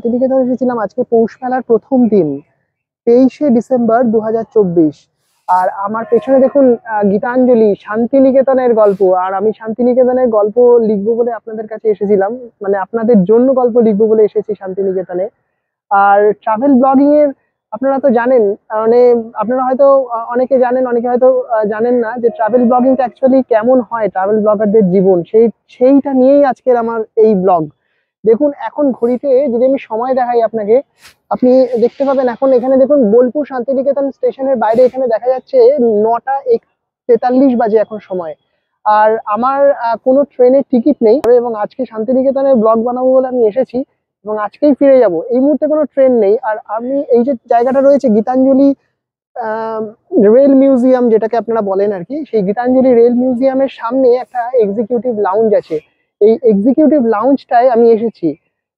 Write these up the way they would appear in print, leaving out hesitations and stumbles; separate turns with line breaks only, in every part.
শান্তিনিকেতন এসেছিলাম আজকে পৌষ মেলার প্রথম দিন, 23শে ডিসেম্বর 2024। আর আমার পেছনে দেখুন গীতাঞ্জলি শান্তিনিকেতনের গল্প। আর আমি শান্তিনিকেতনের গল্প লিখবো বলে আপনাদের কাছে এসেছিলাম, মানে আপনাদের জন্য গল্প লিখবো বলে এসেছি শান্তিনিকেতনে। আর ট্রাভেল ব্লগিং এর আপনারা তো জানেন, মানে আপনারা হয়তো অনেকে জানেন, অনেকে হয়তো জানেন না যে ট্রাভেল ব্লগিংটা অ্যাকচুয়ালি কেমন হয়, ট্রাভেল ব্লগারদের জীবন সেইটা নিয়েই আজকের আমার এই ব্লগ। দেখুন এখন ঘড়িতে যদি আমি সময় দেখাই আপনাকে, আপনি দেখতে পাবেন এখন এখানে দেখুন বোলপুর শান্তিনিকেতন স্টেশনের বাইরে এখানে দেখা যাচ্ছে 9টা 43 বাজে এখন সময়। আর আমার কোনো ট্রেনের টিকিট নেই, এবং আজকে শান্তিনিকেতনের ব্লগ বানাবো বলে আমি এসেছি এবং আজকেই ফিরে যাব। এই মুহূর্তে কোনো ট্রেন নেই। আর আমি এই যে জায়গাটা রয়েছে গীতাঞ্জলি রেল মিউজিয়াম, যেটাকে আপনারা বলেন আর কি, সেই গীতাঞ্জলি রেল মিউজিয়ামের সামনে একটা এক্সিকিউটিভ লাউঞ্জ আছে। এই এক্সিকিউটিভ লাউঞ্জটায় আমি এসেছি।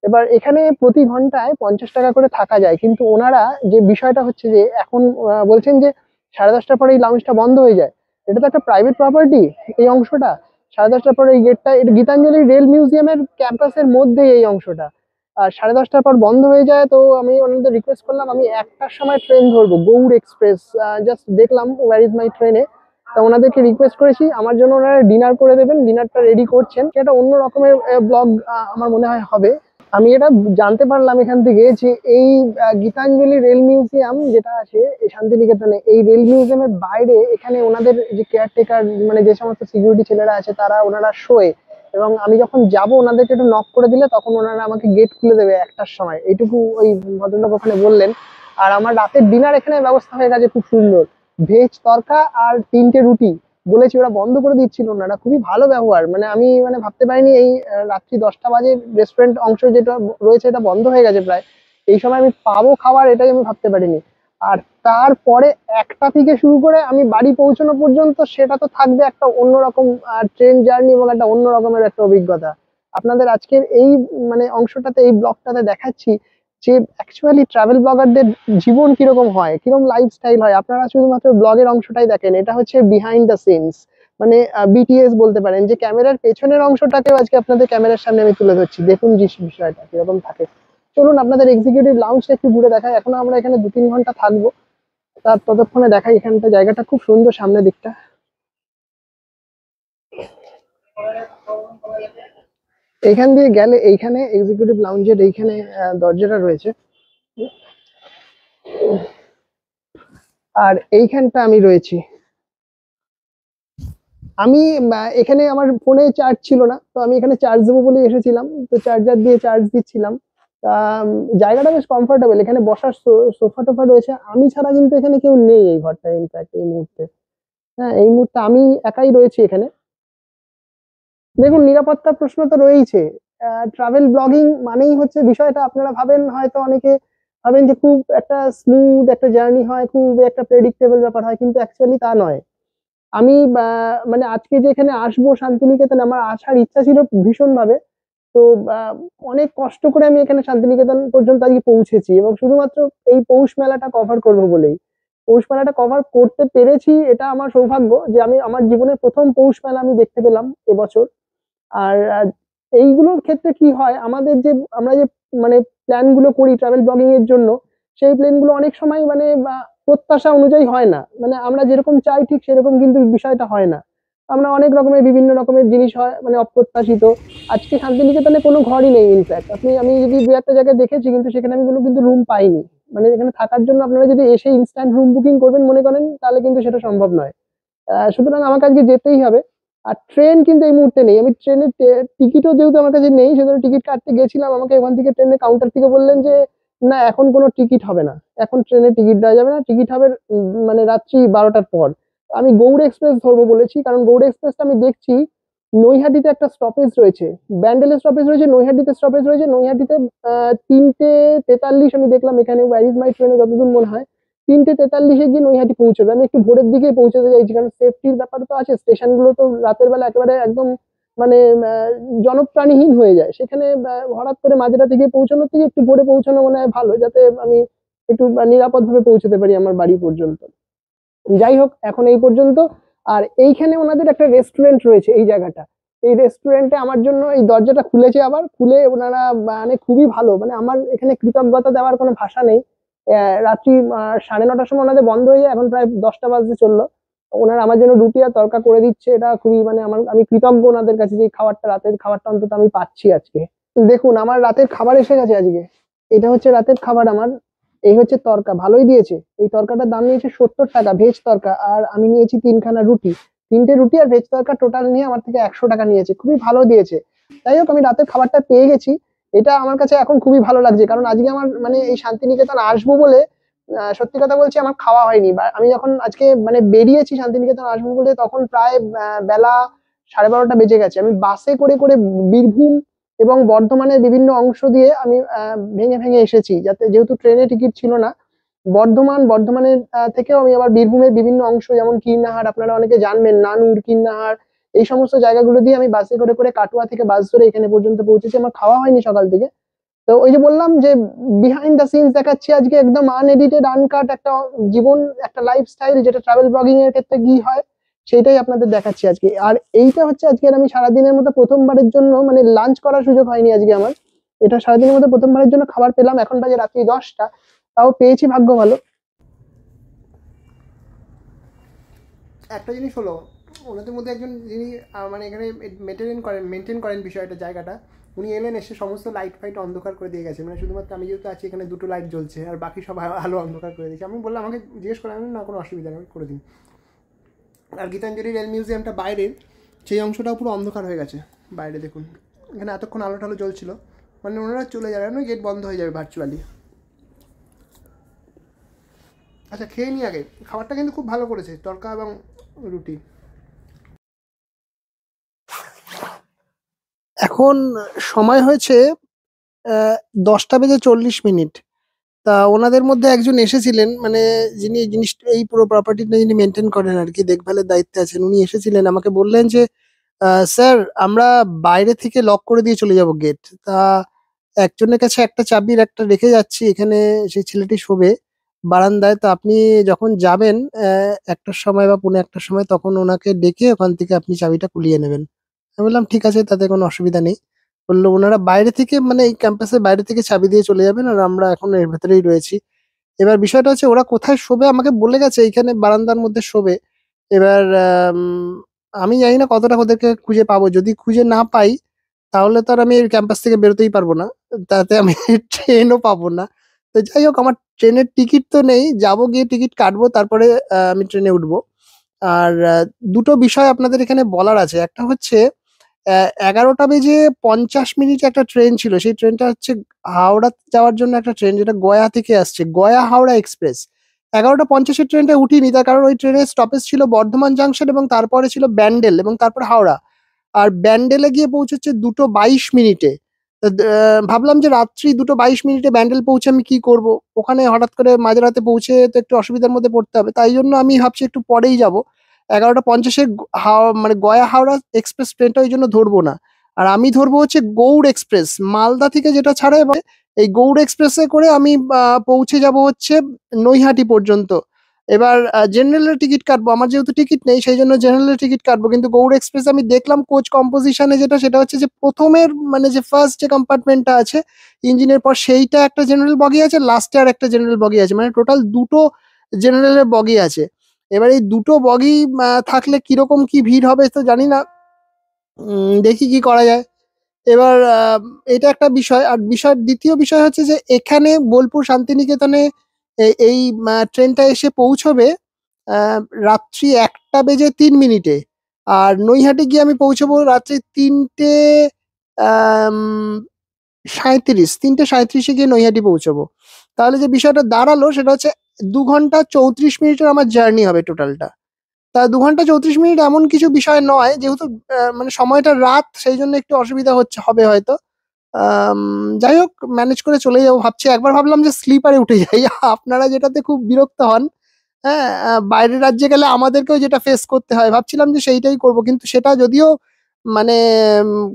এবার এখানে প্রতি ঘন্টায় 50 টাকা করে থাকা যায়, কিন্তু ওনারা যে বিষয়টা হচ্ছে যে এখন বলছেন যে 10:30টার পরে এই লাউঞ্জটা বন্ধ হয়ে যায়। এটা তো একটা প্রাইভেট প্রপার্টি, এই অংশটা। 10:30টার পরে এই গেটটা, এটা গীতাঞ্জলি রেল মিউজিয়ামের ক্যাম্পাসের মধ্যে এই অংশটা। আর 10:30টার পর বন্ধ হয়ে যায়, তো আমি ওনাদের রিকোয়েস্ট করলাম আমি 1টার সময় ট্রেন ধরবো, গৌড় এক্সপ্রেস। জাস্ট দেখলাম ওয়ার ইজ মাই ট্রেনে। তা ওনাদেরকে রিকোয়েস্ট করেছি আমার জন্য ওনারা ডিনার করে দেবেন, ডিনারটা রেডি করছেন। এটা অন্য রকমের ব্লগ আমার মনে হয় হবে। আমি এটা জানতে পারলাম এখান থেকে যে এই গীতাঞ্জলি রেল মিউজিয়াম যেটা আছে এই শান্তিনিকেতনে, এই রেল মিউজিয়ামের বাইরে এখানে ওনাদের যে কেয়ারটেকার, মানে যে সমস্ত সিকিউরিটি ছেলেরা আছে ওনারা শোয়। এবং আমি যখন যাব ওনাদেরকে একটু নক করে দিলে তখন ওনারা আমাকে গেট খুলে দেবে 1টার সময়, এইটুকু ওই ভদ্রলোক ওখানে বললেন। আর আমার রাতের ডিনার এখানে ব্যবস্থা হয়ে গেছে খুব সুন্দর, ভেজ তরকা আর 3টে রুটি। বলেছি, ওরা বন্ধ করে দিচ্ছিল ওনারা, খুবই ভালো ব্যবহার। মানে আমি ভাবতে পারিনি এই রাত্রি 10টা বাজে রেস্টুরেন্ট অংশ যেটা রয়েছে এটা বন্ধ হয়ে গেছে প্রায়, এই সময় আমি পাবো খাবার, এটাই আমি ভাবতে পারিনি। আর তারপরে 1টা থেকে শুরু করে আমি বাড়ি পৌঁছানো পর্যন্ত সেটা তো থাকবে একটা অন্যরকম ট্রেন জার্নি এবং একটা অন্য রকমের একটা অভিজ্ঞতা। আপনাদের আজকের এই অংশটাতে, এই ব্লগটাতে দেখাচ্ছি যে অ্যাকচুয়ালি ট্রাভেল ব্লগারদের জীবন কিরকম হয়, কিরকম লাইফস্টাইল হয়। আপনারা শুধুমাত্র ব্লগের অংশটাই দেখেন, এটা হচ্ছে বিহাইন্ড দ্য সিনস, মানে বিটিএস বলতে পারেন, যে ক্যামেরার পেছনের অংশটাকেও আজকে আপনাদের ক্যামেরার সামনে আমি তুলে ধরছি। দেখুন যে বিষয়টা কিরকম থাকে। চলুন আপনাদের এক্সিকিউটিভ লাউঞ্জটা একটু ঘুরে দেখাই। এখনো আমরা এখানে 2-3 ঘন্টা থাকবো, তার ততক্ষণে দেখাই এখানটা জায়গাটা খুব সুন্দর, সামনের দিকটা। এইখান দিয়ে গেলে এইখানে এক্সিকিউটিভ লাউঞ্জের এইখানে দরজাটা রয়েছে। আর এইখানটা আমি রয়েছি। আমি এখানে আমার ফোনে চার্জ ছিল না, তো আমি এখানে চার্জ দেবো বলে এসেছিলাম, তো চার্জার দিয়ে চার্জ দিচ্ছিলাম। জায়গাটা বেশ কমফোর্টেবল, এখানে বসার সোফা টোফা রয়েছে। আমি ছাড়া কিন্তু এখানে কেউ নেই এই ঘরটায়, ইনফ্যাক্ট এই মুহূর্তে। হ্যাঁ, এই মুহূর্তে আমি একাই রয়েছি এখানে। দেখুন নিরাপত্তার প্রশ্ন তো রয়েইছে। ট্রাভেল ব্লগিং মানেই হচ্ছে বিষয়টা, আপনারা ভাবেন হয়তো অনেকে ভাবেন যে খুব একটা স্মুথ একটা জার্নি হয়, খুব একটা প্রেডিক্টেবল ব্যাপার হয়, কিন্তু অ্যাকচুয়ালি তা নয়। আমি আজকে যে এখানে আসবো শান্তিনিকেতন, আমার আসার ইচ্ছা ছিল ভীষণ ভাবে। তো অনেক কষ্ট করে আমি এখানে শান্তিনিকেতন পর্যন্ত আজকে পৌঁছেছি, এবং শুধুমাত্র এই পৌষ মেলাটা কভার করবো বলেই। পৌষ মেলাটা কভার করতে পেরেছি, এটা আমার সৌভাগ্য যে আমি আমার জীবনের প্রথম পৌষ মেলা আমি দেখতে পেলাম এবছর। আর এইগুলোর ক্ষেত্রে কি হয়, আমাদের যে আমরা যে প্ল্যান গুলো করি ট্রাভেল ব্লগিং এর জন্য, সেই প্ল্যান গুলো অনেক সময় প্রত্যাশা অনুযায়ী হয় না। আমরা যেরকম চাই ঠিক সেরকম কিন্তু বিষয়টা হয় না। আমরা অনেক রকমের বিভিন্ন রকমের জিনিস হয় অপ্রত্যাশিত। আজকে শান্তিনিকেতনে কোনো ঘরই নেই, ইনফ্যাক্ট আমি যদি দু একটা জায়গায় দেখেছি, কিন্তু সেখানে আমি কোনো কিন্তু রুম পাইনি। এখানে থাকার জন্য আপনারা যদি এসে ইনস্ট্যান্ট রুম বুকিং করবেন মনে করেন, তাহলে কিন্তু সেটা সম্ভব নয়। সুতরাং আমাকে আজকে যেতেই হবে। আর ট্রেন কিন্তু এই মুহূর্তে নেই, আমি ট্রেনের টিকিটও যেহেতু আমার কাছে নেই, সেজন্য টিকিট কাটতে গেছিলাম। আমাকে ওখান থেকে ট্রেনের কাউন্টার থেকে বললেন যে না, এখন কোনো টিকিট হবে না, এখন ট্রেনের টিকিট দেওয়া যাবে না, টিকিট হবে রাত্রি 12টার পর। আমি গৌড় এক্সপ্রেস ধরবো বলেছি, কারণ গৌড় এক্সপ্রেসটা আমি দেখছি নৈহাটিতে একটা স্টপেজ রয়েছে, ব্যান্ডেলে স্টপেজ রয়েছে, নৈহাটিতে স্টপেজ রয়েছে। নৈহাটিতে 3টে 43 আমি দেখলাম এখানে ওয়ার ইজ মাই ট্রেনে যতদূর মনে হয় 3টে 43-এ গিয়ে নৈহাটি পৌঁছবে। আমি একটু ভোরের দিকে পৌঁছতে চাইছি, কারণ সেফটির ব্যাপার তো আছে। স্টেশন গুলো তো রাতের বেলা একেবারে একদম মানে জনপ্রাণীহীন হয়ে যায়, সেখানে হঠাৎ করে মাঝরাতে গিয়ে পৌঁছানোর থেকে একটু ভোরে পৌঁছানো মনে হয় ভালো, যাতে আমি একটু নিরাপদ ভাবে পৌঁছতে পারি আমার বাড়ি পর্যন্ত। যাই হোক, এখন এই পর্যন্ত। আর এইখানে ওনাদের একটা রেস্টুরেন্ট রয়েছে, এই জায়গাটা, এই রেস্টুরেন্টে আমার জন্য এই দরজাটা খুলেছে, আবার খুলে ওনারা মানে খুবই ভালো, মানে আমার এখানে কৃতজ্ঞতা দেওয়ার কোনো ভাষা নেই। রাত্রি 9:30টার সময় ওনাদের বন্ধ হয়ে যায়, এখন প্রায় 10টা বাজতে চললো। ওনারা আমার জন্য রুটি আর তরকা করে দিচ্ছে, এটা খুবই মানে আমি কৃতজ্ঞ ওনাদের কাছে যে এই খাবারটা, রাতের খাবারটা অন্তত আমি পাচ্ছি আজকে। দেখুন আমার রাতের খাবার এসে গেছে আজকে। এটা হচ্ছে রাতের খাবার আমার। এই হচ্ছে তরকা, ভালোই দিয়েছে। এই তরকাটার দাম নিয়েছে 70 টাকা, ভেজ তরকা। আর আমি নিয়েছি 3খানা রুটি, 3টে রুটি আর ভেজ তরকা টোটাল নিয়ে আমার থেকে 100 টাকা নিয়েছে, খুবই ভালো দিয়েছে। যাই হোক, আমি রাতের খাবারটা পেয়ে গেছি, এটা আমার কাছে এখন খুবই ভালো লাগছে। কারণ আজকে আমার মানে এই শান্তিনিকেতন আসবো বলে সত্যি কথা বলছি আমার খাওয়া হয়নি। বা আমি যখন আজকে মানে বেরিয়েছি শান্তিনিকেতন আসবো বলে, তখন প্রায় বেলা 12:30টা বেজে গেছে। আমি বাসে করে করে বীরভূম এবং বর্ধমানের বিভিন্ন অংশ দিয়ে আমি ভেঙে ভেঙে এসেছি, যাতে যেহেতু ট্রেনে টিকিট ছিল না। বর্ধমানের থেকেও আমি আবার বীরভূমের বিভিন্ন অংশ, যেমন কীর্ণাহার, আপনারা অনেকে জানবেন, নানুর, কীর্ণাহার, এই সমস্ত জায়গাগুলো দিয়ে আমি বাসে করে করে কাটোয়া থেকে বাস ধরে এখানে পর্যন্ত পৌঁছেছি। আমার খাওয়া হয়নি সকাল থেকে। তো ওই যে বললাম যে বিহাইন্ড দ্য সিনস দেখাচ্ছি আজকে, একদম আনএডিটেড আনকাট একটা জীবন, একটা লাইফস্টাইল, যেটা ট্রাভেল ব্লগিং এর ক্ষেত্রে কি হয় সেটাই আপনাদের দেখাচ্ছি আজকে। আর এইটা হচ্ছে আজকের আমি সারাদিনের মতো প্রথমবারের জন্য মানে লাঞ্চ করার সুযোগ হয়নি আজকে আমার। এটা সারাদিনের মধ্যে প্রথমবারের জন্য খাবার পেলাম, এখন বাজে রাত্রি 10টা, তাও পেয়েছি, ভাগ্য ভালো। একটা জিনিস হলো, ওনাদের মধ্যে একজন যিনি মানে এখানে মেনটেন করেন বিষয়টা, জায়গাটা, উনি এলেন, এসে সমস্ত লাইট ফাইট অন্ধকার করে দিয়ে গেছে। মানে শুধুমাত্র আমি যেহেতু আছি এখানে, 2টো লাইট জ্বলছে আর বাকি সব আলো অন্ধকার করে দিয়েছে। আমি বললাম, আমাকে জিজ্ঞেস করে, আমি না কোনো অসুবিধা নেই, আমি করে দিন। আর গীতাঞ্জলি রেল মিউজিয়ামটা বাইরের সেই অংশটাও পুরো অন্ধকার হয়ে গেছে। বাইরে দেখুন, এখানে এতক্ষণ আলো টালো জ্বলছিল, মানে ওনারা চলে যাবে না, গেট বন্ধ হয়ে যাবে ভার্চুয়ালি। আচ্ছা, খেয়ে নিই আগে। খাবারটা কিন্তু খুব ভালো করেছে, তরকা এবং রুটি। এখন সময় হয়েছে 10টা বেজে 40 মিনিট। তা ওনাদের মধ্যে একজন এসেছিলেন, মানে যিনি জিনিস এই পুরো প্রপার্টিটা যিনি মেনটেন করেন আর কি, দেখভালের দায়িত্বে আছেন, উনি এসেছিলেন, আমাকে বললেন যে স্যার, আমরা বাইরে থেকে লক করে দিয়ে চলে যাব গেট। তা একজনের কাছে একটা চাবির একটা রেখে যাচ্ছি এখানে, সেই ছেলেটি শোবে বারান্দায়। তো আপনি যখন যাবেন 1টার সময় বা 1:45-1টার সময়, তখন ওনাকে ডেকে ওখান থেকে আপনি চাবিটা কুলিয়ে নেবেন। আমি বললাম ঠিক আছে, তাতে কোনো অসুবিধা নেই। বললো ওনারা বাইরে থেকে, মানে এই ক্যাম্পাসের বাইরে থেকে চাবি দিয়ে চলে যাবেন, আর আমরা এখন এর ভেতরেই রয়েছি। এবার বিষয়টা হচ্ছে, ওরা কোথায় শোবে আমাকে বলে গেছে, এইখানে বারান্দার মধ্যে শোবে। এবার আমি জানি না কতটা ওদেরকে খুঁজে পাবো। যদি খুঁজে না পাই, তাহলে তো আর আমি এই ক্যাম্পাস থেকে বেরোতেই পারবো না, তাতে আমি ট্রেনও পাবো না। তো যাই হোক, আমার ট্রেনের টিকিট তো নেই, যাবো গিয়ে টিকিট কাটবো, তারপরে আমি ট্রেনে উঠবো। আর দুটো বিষয় আপনাদের এখানে বলার আছে। একটা হচ্ছে 11টা বেজে 50 মিনিট একটা ট্রেন ছিল, সেই ট্রেনটা হচ্ছে হাওড়া যাওয়ার জন্য একটা ট্রেন, যেটা গয়া থেকে আসছে, গয়া হাওড়া এক্সপ্রেস। 11টা 50-এর ট্রেনটা উঠিনি, তার কারণ ওই ট্রেনের স্টপেজ ছিল বর্ধমান জাংশন, এবং তারপরে ছিল ব্যান্ডেল, এবং তারপর হাওড়া। আর ব্যান্ডেলে গিয়ে পৌঁছচ্ছে 2:22 মিনিটে। তো ভাবলাম যে রাত্রি 2:22 মিনিটে ব্যান্ডেল পৌঁছে আমি কি করব, ওখানে হঠাৎ করে মাঝরাতে পৌঁছে তো একটু অসুবিধার মধ্যে পড়তে হবে। তাই জন্য আমি ভাবছি একটু পরেই যাব। 11টা 50-এ মানে গয়া হাওড়া এক্সপ্রেস ট্রেনটা ওই জন্য ধরবো না। আর আমি ধরবো হচ্ছে গৌড় এক্সপ্রেস, মালদা থেকে যেটা ছাড়ে। এবং এই গৌড় এক্সপ্রেসে করে আমি পৌঁছে যাব হচ্ছে নৈহাটি পর্যন্ত। এবার জেনারেলের টিকিট কাটবো, আমার যেহেতু টিকিট নেই সেই জন্য জেনারেলের টিকিট কাটবো। কিন্তু গৌড় এক্সপ্রেস আমি দেখলাম কোচ কম্পোজিশনে যেটা, সেটা হচ্ছে যে প্রথমের মানে যে ফার্স্ট যে কম্পার্টমেন্টটা আছে ইঞ্জিনের পর, সেইটা একটা জেনারেল বগি আছে, লাস্টে আর একটা জেনারেল বগি আছে, মানে টোটাল দুটো জেনারেলের বগি আছে। এবার এই দুটো বগি থাকলে কিরকম কি ভিড় হবে তো জানি না, দেখি কি করা যায়। এবার এটা একটা বিষয়। আর দ্বিতীয় বিষয় হচ্ছে যে এখানে বোলপুর শান্তিনিকেতনে এই ট্রেনটা এসে পৌঁছবে আহ, রাত্রি 1টা বেজে 3 মিনিটে। আর নৈহাটি গিয়ে আমি পৌঁছবো রাত্রি আম, 3:37 গিয়ে নৈহাটি পৌঁছবো। তাহলে যে বিষয়টা দাঁড়ালো সেটা হচ্ছে 2 ঘন্টা 34 মিনিটের আমার জার্নি হবে টোটালটা। তা 2 ঘন্টা 34 মিনিট এমন কিছু বিষয় নয়, যেহেতু মানে সময়টা রাত, সেই জন্য একটু অসুবিধা হবে হয়তো। আম, যাই হোক, ম্যানেজ করে চলে যাবো ভাবছি। একবার ভাবলাম যে স্লিপারে উঠে যাই, আপনারা যেটাতে খুব বিরক্ত হন, হ্যাঁ, বাইরের রাজ্যে গেলে আমাদেরকেও যেটা ফেস করতে হয়, ভাবছিলাম যে সেইটাই করব। কিন্তু সেটা যদিও মানে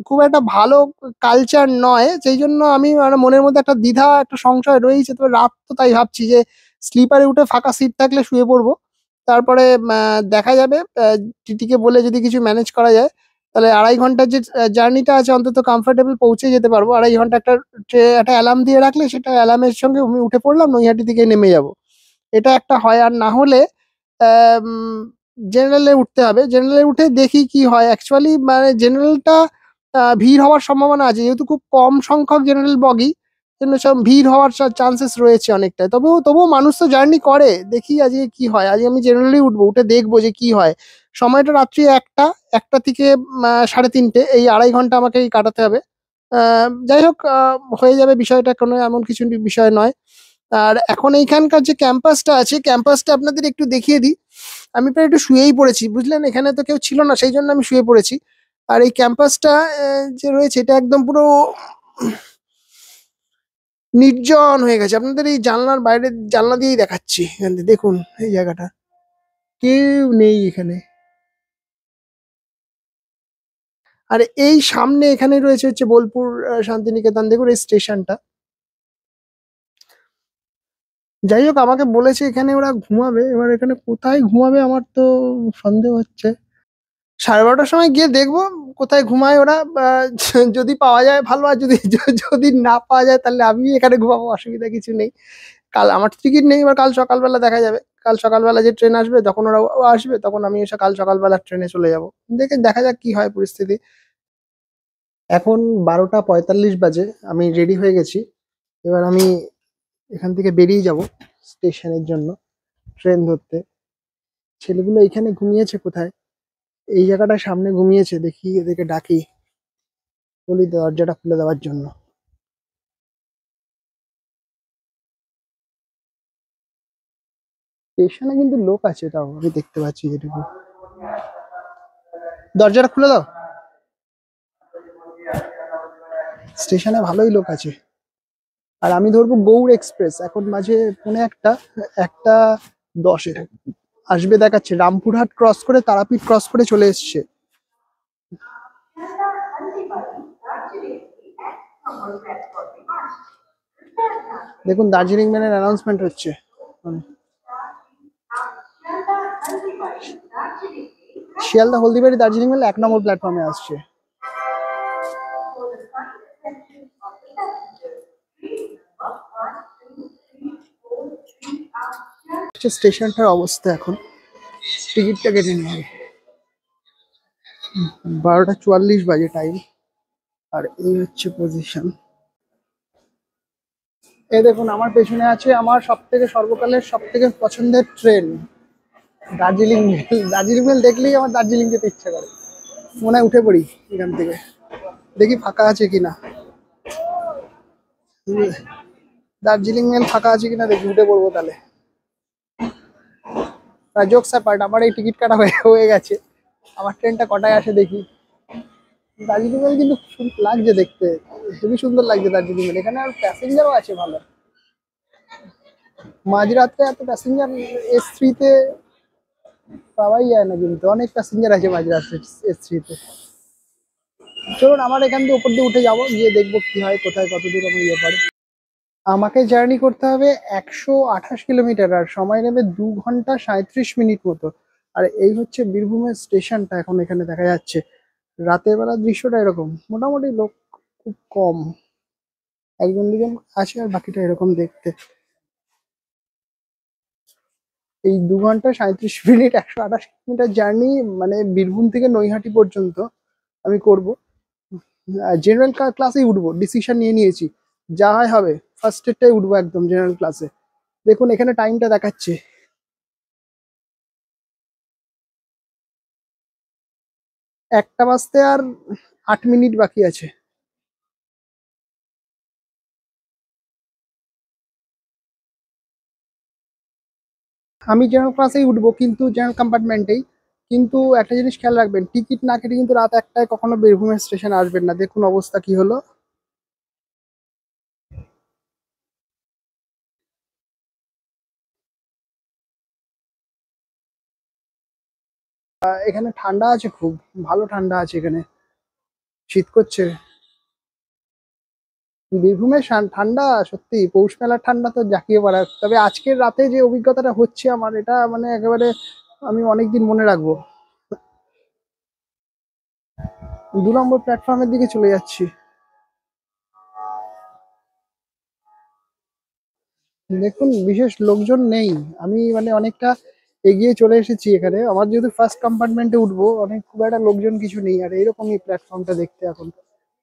খুব একটা ভালো কালচার নয়, সেই জন্য আমি মানে মনের মধ্যে একটা দ্বিধা, একটা সংশয় রয়েছে। তবে রাত তো, তাই ভাবছি যে স্লিপারে উঠে ফাঁকা সিট থাকলে শুয়ে পড়বো। তারপরে দেখা যাবে, টিটিকে বলে যদি কিছু ম্যানেজ করা যায়। তাহলে 2.5 ঘন্টার যে জার্নিটা আছে অন্তত কমফোর্টেবল পৌঁছে যেতে পারবো। 2.5 ঘন্টা একটা অ্যালার্ম দিয়ে রাখলে সেটা অ্যালার্মের সঙ্গে আমি উঠে পড়লাম, নৈহাটি থেকে নেমে যাব। এটা একটা হয়। আর না হলে জেনারেলে উঠতে হবে। জেনারেলে উঠে দেখি কি হয়। অ্যাকচুয়ালি মানে জেনারেলটা ভিড় হওয়ার সম্ভাবনা আছে, যেহেতু খুব কম সংখ্যক জেনারেল বগি, জন্য সব ভিড় হওয়ার চান্সেস রয়েছে অনেকটাই। তবুও মানুষ তো জার্নি করে, দেখি আজকে কি হয়। আজকে আমি জেনারেলি উঠবো, উঠে দেখবো যে কি হয়। সময়টা রাত্রি 1টা থেকে 3:30, এই 2.5 ঘন্টা আমাকে কাটাতে হবে। যাই হোক, হয়ে যাবে, বিষয়টা কোনো এমন কিছু বিষয় নয়। আর এখন এইখানকার যে ক্যাম্পাসটা আছে, ক্যাম্পাসটা আপনাদের একটু দেখিয়ে দিই। আমি প্রায় একটু শুয়েই পড়েছি, বুঝলেন, এখানে তো কেউ ছিল না, সেই জন্য আমি শুয়ে পড়েছি। আর এই ক্যাম্পাসটা যে রয়েছে, এটা একদম পুরো নির্জন হয়ে গেছে। আপনাদের এই জানলার বাইরে, জানলা দিয়েই দেখাচ্ছি, এখান থেকে দেখুন এই জায়গাটা, কেউ নেই এখানে। আর এই সামনে এখানে রয়েছে হচ্ছে বোলপুর শান্তিনিকেতন, দেখুন এই স্টেশনটা। যাই হোক, আমাকে বলেছে এখানে ওরা ঘুমাবে, এবার এখানে কোথায় ঘুমাবে আমার তো সন্দেহ হচ্ছে। 12:30টার সময় গিয়ে দেখবো কোথায় ঘুমায় ওরা। যদি পাওয়া যায় ভালো, আর যদি না পাওয়া যায় তাহলে আমি এখানে ঘুমাবো, অসুবিধা কিছু নেই। কাল আমার টিকিট নেই, এবার কাল সকালবেলা দেখা যাবে। কাল সকালবেলা যে ট্রেন আসবে, তখন ওরা আসবে, তখন আমি এসে কাল সকালবেলা ট্রেনে চলে যাব। দেখা যাক কি হয় পরিস্থিতি। এখন 12:45 বাজে, আমি রেডি হয়ে গেছি। এবার আমি এখান থেকে বেরিয়ে যাব স্টেশনের জন্য, ট্রেন ধরতে। ছেলেগুলো এখানে ঘুমিয়েছে কোথায়, এই জায়গাটা সামনে ঘুমিয়েছে, দেখি এদেরকে ডাকি, বলি দরজাটা খুলে দেওয়ার জন্য। স্টেশনে কিন্তু লোক আছে, তাও আমি দেখতে পাচ্ছি যেটুকু। দরজাটা খুলে দাও। স্টেশনে ভালোই লোক আছে। আর আমি ধরবো গৌড় এক্সপ্রেস, এখন মাঝে 1:45, 1:10 আসবে দেখাচ্ছে। রামপুরহাট ক্রস করে, তারাপীঠ ক্রস করে চলে এসছে। দেখুন দার্জিলিং মেলের অ্যানাউন্সমেন্ট হচ্ছে। শিয়ালদা হলদিবাড়ি দার্জিলিং মেল 1 নম্বর প্ল্যাটফর্মে আসছে। স্টেশনটার অবস্থা এখন, টিকিটটা কেটে নিয়ে 12:44 বাজে টাইম। আর এই হচ্ছে পজিশন। এই দেখুন আমার পেছনে আছে আমার সর্বকালের সব থেকে পছন্দের train, Darjeeling mail. Darjeeling mail দেখলেই আমার দার্জিলিং যেতে ইচ্ছে করে, মনে হয় উঠে পড়ি এখান থেকে। দেখি ফাঁকা আছে কিনা, দার্জিলিং মেল ফাঁকা আছে কিনা দেখি, উঠে পড়বো তাহলে। জোকস অ্যাপার্ট, আমার এই টিকিট কাটা হয়ে গেছে। আমার ট্রেনটা কটায় আসে দেখি। দার্জিলিং মেল কিন্তু লাগছে দেখতে, খুবই সুন্দর লাগছে দার্জিলিং মেল। এখানে আর প্যাসেঞ্জারও আছে ভালো। মাঝরাত্রে এত প্যাসেঞ্জার S3-তে পাওয়াই যায় না, কিন্তু অনেক প্যাসেঞ্জার আছে মাঝরাত্রে S3-তে। চলুন আমার এখান থেকে উপর দিয়ে উঠে যাবো, গিয়ে দেখবো কি হয়, কোথায় কত দূর আমার ইয়ে পড়ে। আমাকে জার্নি করতে হবে 128 কিলোমিটার, আর সময় নেবে 2 ঘন্টা 37 মিনিট মতো। আর এই হচ্ছে বীরভূমের স্টেশনটা, এখন এখানে দেখা যাচ্ছে। রাতের বেলার দৃশ্যটা এরকম, মোটামুটি লোক খুব কম, 1-2 জন আছে, আর বাকিটা এরকম দেখতে। এই 2 ঘন্টা 37 মিনিট 128 কিলোমিটার জার্নি, মানে বীরভূম থেকে নৈহাটি পর্যন্ত আমি করব। জেনারেল ক্লাসেই উঠবো, ডিসিশন নিয়ে নিয়েছি, যা হয় হবে। ফার্স্ট এরটাই উঠবো একদম জেনারেল ক্লাসে। দেখুন এখানে টাইমটা দেখাচ্ছে 1টা বাজতে আর 8 মিনিট বাকি আছে। আমি জেনারেল ক্লাসেই উঠবো, কিন্তু জেনারেল কম্পার্টমেন্টেই। কিন্তু একটা জিনিস খেয়াল রাখবেন, টিকিট না কেটে কিন্তু রাত 1টায় কখনো বীরভূমের স্টেশন আসবেন না। দেখুন অবস্থা কি হলো। এখানে ঠান্ডা আছে, খুব ভালো ঠান্ডা আছে এখানে, শীত করছে। বীরভূমের ঠান্ডা সত্যি, পৌষ মেলার ঠান্ডা তো জাকিয়ে পড়া। তবে আজকের রাতে যে অভিজ্ঞতাটা হচ্ছে আমার, এটা মানে একেবারে আমি অনেকদিন মনে রাখবো। 2 নম্বর প্ল্যাটফর্মের দিকে চলে যাচ্ছি। দেখুন বিশেষ লোকজন নেই, আমি মানে অনেকটা এগিয়ে চলে এসেছি এখানে। আমার যেহেতু ফার্স্ট কম্পার্টমেন্টে উঠবো, অনেক খুব একটা লোকজন কিছু নেই। আর এইরকমই প্ল্যাটফর্মটা দেখতে এখন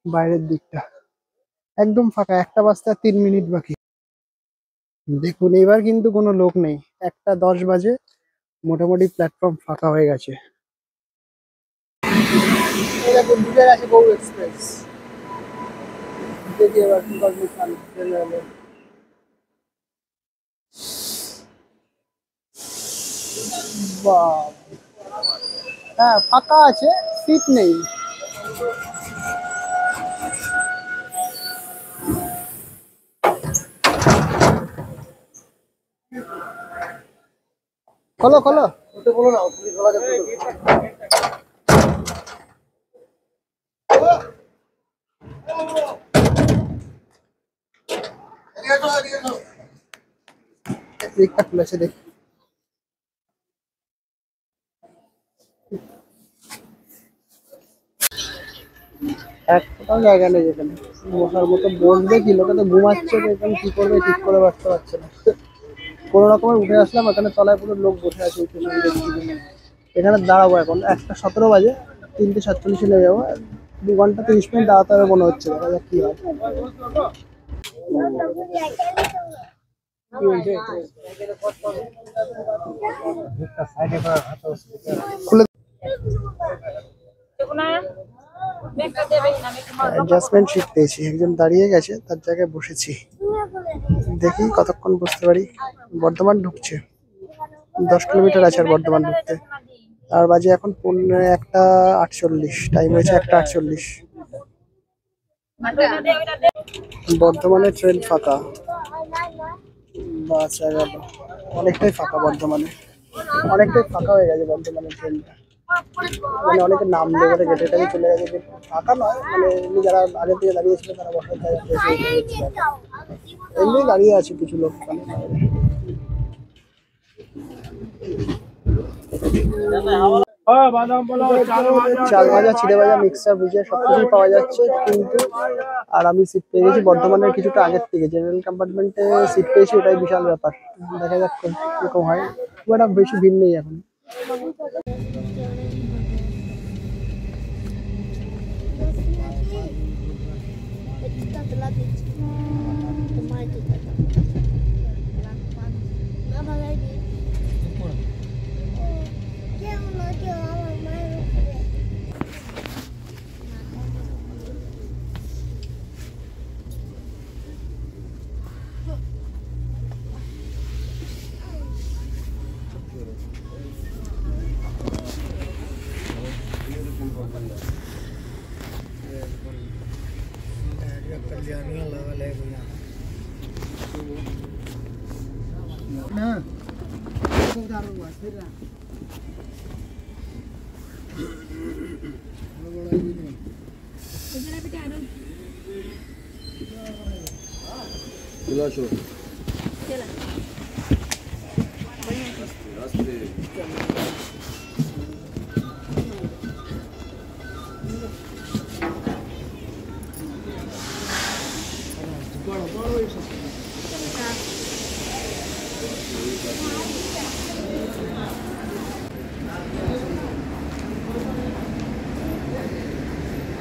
বাইরের দিকটা একদম ফাঁকা, 1টা বাজতে আর 3 মিনিট বাকি। দেখুন এবার কিন্তু কোনো লোক নেই, 1টা 10 বাজে, মোটামুটি প্ল্যাটফর্ম ফাঁকা হয়ে গেছে। এই দেখুন ঢুকে গেছে গৌড় এক্সপ্রেস। দেখি এবার কি কন্ডিশন ট্রেনের। বাহ, হ্যাঁ ফাঁকা আছে, সিট নেই। খোলো খোলো, ওটা বলো না, তুমি খোলা যাবে। দিকটা খুলেছে দেখি। একটাও জায়গা নেই এখানে বসার মতো। বসবে কি, লোকে তো ঘুমাচ্ছে, তো এখানে কি করবে ঠিক করে বাঁচতে পারছে না। কোনো রকমের উঠে আসলাম, এখানে তলায় পুরো লোক বসে আছে স্টেশন দেখছি। এখানে দাঁড়াবো এখন, 1টা 17 বাজে, 3টে 47-এ নেমে যাবো। 2 ঘন্টা 30 মিনিট দাঁড়াতে হবে মনে হচ্ছে, দেখা যাক কি হয়। খুলে অ্যাডজাস্টমেন্ট সিট পেয়েছি, একজন দাঁড়িয়ে গেছে, তার জায়গায় বসেছি। দেখি কতক্ষণ বসতে পারি। বর্ধমান ঢুকছে, 10 কিলোমিটার আছে আর বর্ধমান ঢুকতে। আর বাজে এখন 1টা 48, টাইম হয়েছে 1টা 48। বর্ধমানে ট্রেন ফাঁকা, বাস গেল। অনেকটাই ফাঁকা বর্ধমানে, অনেকটাই ফাঁকা হয়ে গেছে বর্ধমানের ট্রেনটা। মানে অনেকে নামলে বলে গেটের কাছে চলে গেছে, যে ফাঁকা নয়, মানে এমনি যারা আগে থেকে দাঁড়িয়েছিল তারা বসার জায়গা পেয়েছে। এমনি দাঁড়িয়ে আছে কিছু লোক ওখানে বাইরে। চাল ভাজা, চিড়ে ভাজা, মিক্সার, ভুজিয়া সবকিছুই পাওয়া যাচ্ছে কিন্তু। আর আমি সিট পেয়ে গেছি বর্ধমানের কিছুটা আগের থেকে, জেনারেল কম্পার্টমেন্টে সিট পেয়েছি, ওটাই বিশাল ব্যাপার। দেখা যাক কিরকম হয়, খুব একটা বেশি ভিড় নেই এখন।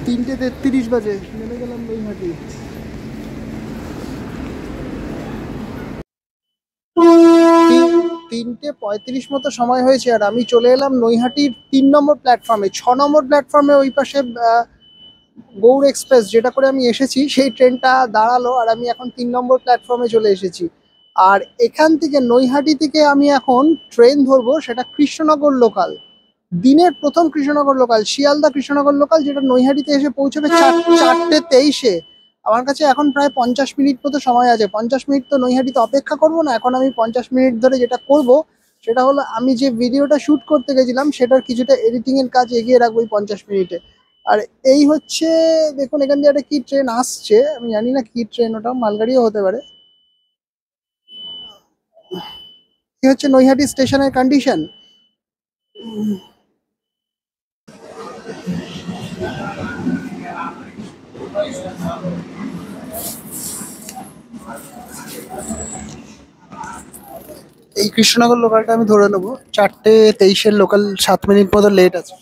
তিনটে 33 বাজে নেমে গেলাম নৈহাটি। 3টে 35 মতো সময় হয়েছে, আর আমি চলে এলাম নৈহাটির 3 নম্বর প্ল্যাটফর্মে। 6 নম্বর প্ল্যাটফর্মে ওই পাশে গৌড় এক্সপ্রেস যেটা করে আমি এসেছি, সেই ট্রেনটা দাঁড়ালো, আর আমি এখন 3 নম্বর প্ল্যাটফর্মে চলে এসেছি। আর এখান থেকে নৈহাটি থেকে আমি এখন ট্রেন ধরবো, সেটা কৃষ্ণনগর লোকাল, দিনের প্রথম কৃষ্ণনগর লোকাল, শিয়ালদা কৃষ্ণনগর লোকাল, যেটা নৈহাটিতে এসে পৌঁছবে 4টে 23-এ। আমার কাছে এখন প্রায় 50 মিনিট মতো সময় আছে। 50 মিনিট তো নৈহাটিতে অপেক্ষা করবো না, এখন আমি 50 মিনিট ধরে যেটা করব সেটা হলো, আমি যে ভিডিওটা শুট করতে গেছিলাম সেটার কিছুটা এডিটিং এর কাজ এগিয়ে রাখবো এই 50 মিনিটে। আর এই হচ্ছে, দেখুন এখান দিয়ে একটা কি ট্রেন আসছে, আমি জানি না কি ট্রেন, ওটা মালগাড়িও হতে পারে। কি হচ্ছে নৈহাটি স্টেশনের কন্ডিশন। এই কৃষ্ণনগর লোকালটা আমি ধরে নেবো 4:23-এর লোকাল, 7 মিনিট মতো লেট আছে।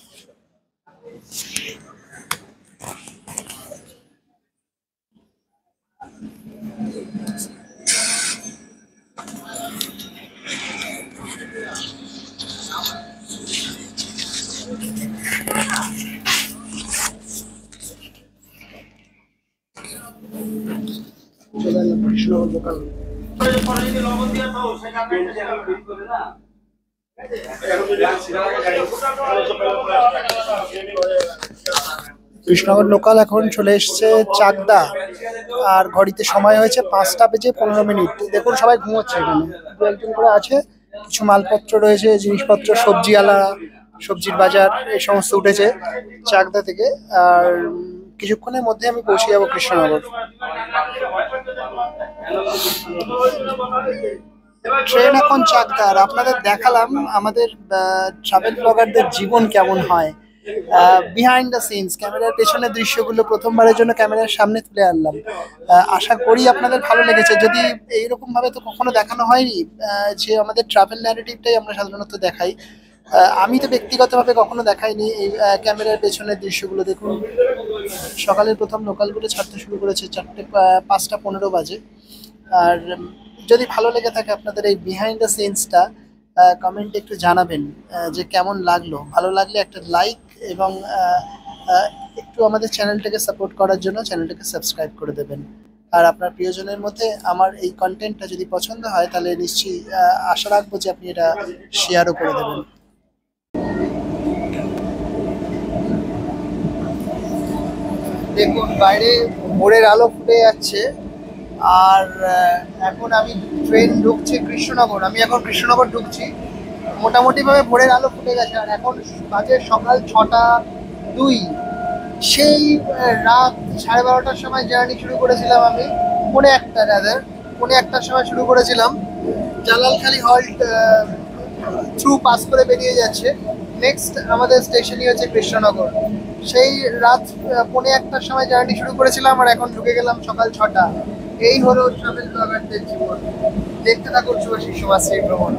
চলে এলাম কৃষ্ণনগর লোকাল। কৃষ্ণনগর লোকাল এখন চলে এসছে চাকদা, আর ঘড়িতে সময় হয়েছে 5:15। দেখুন সবাই ঘুমোচ্ছে, এখানে দু একজন করে আছে, কিছু মালপত্র রয়েছে, জিনিসপত্র, সবজিওয়ালা, সবজির বাজার এই সমস্ত উঠেছে চাকদা থেকে। আর কিছুক্ষণের মধ্যে আমি পৌঁছে যাবো কৃষ্ণনগর। ট্রেন এখন চাকদার। আপনাদের দেখালাম আমাদের ট্রাভেল ব্লগারদের জীবন কেমন হয়, বিহাইন্ড দ্য সিনস, ক্যামেরার পেছনের দৃশ্যগুলো প্রথমবারের জন্য ক্যামেরার সামনে তুলে আনলাম। আশা করি আপনাদের ভালো লেগেছে। যদি এইরকম ভাবে তো কখনো দেখানো হয়নি, যে আমাদের ট্রাভেল ন্যারেটিভটাই আমরা সাধারণত দেখাই। আমি তো ব্যক্তিগতভাবে কখনো দেখাইনি এই ক্যামেরার পেছনের দৃশ্যগুলো। দেখুন সকালের প্রথম লোকালগুলো ছাড়তে শুরু করেছে 5:15 বাজে। আর যদি ভালো লেগে থাকে আপনাদের এই বিহাইন্ড দ্য সিনসটা, কমেন্টে একটু জানাবেন যে কেমন লাগলো। ভালো লাগলে একটা লাইক এবং একটু আমাদের চ্যানেলটাকে সাপোর্ট করার জন্য চ্যানেলটাকে সাবস্ক্রাইব করে দেবেন। আর আপনার প্রিয়জনের মধ্যে আমার এই কন্টেন্টটা যদি পছন্দ হয় তাহলে নিশ্চয়ই আশা রাখবো যে আপনি এটা শেয়ারও করে দেবেন। দেখুন বাইরে ভোরের আলো ফুটে যাচ্ছে, আর এখন আমি ট্রেন ঢুকছে কৃষ্ণনগর। আমি এখন কৃষ্ণনগর ঢুকছি। মোটামুটি ভাবে ভোরের আলো ফুটে গেছে, আর এখন বাজে সকাল 6:02। সেই রাত 12:30-র সময় জার্নি শুরু করেছিলাম আমি, পৌনে 1টার সময় শুরু করেছিলাম। জালালখালি হল্ট থ্রু পাস করে বেরিয়ে যাচ্ছে। নেক্সট আমাদের স্টেশনই হচ্ছে কৃষ্ণনগর। সেই রাত 1:45-র সময় জার্নি শুরু করেছিলাম, আর এখন ঢুকে গেলাম সকাল 6টা। এই হলো ট্রাভেল ব্লগারদের জীবন। দেখতে থাকুন শুভাশিস শুভাশ্রী ভ্রমণ।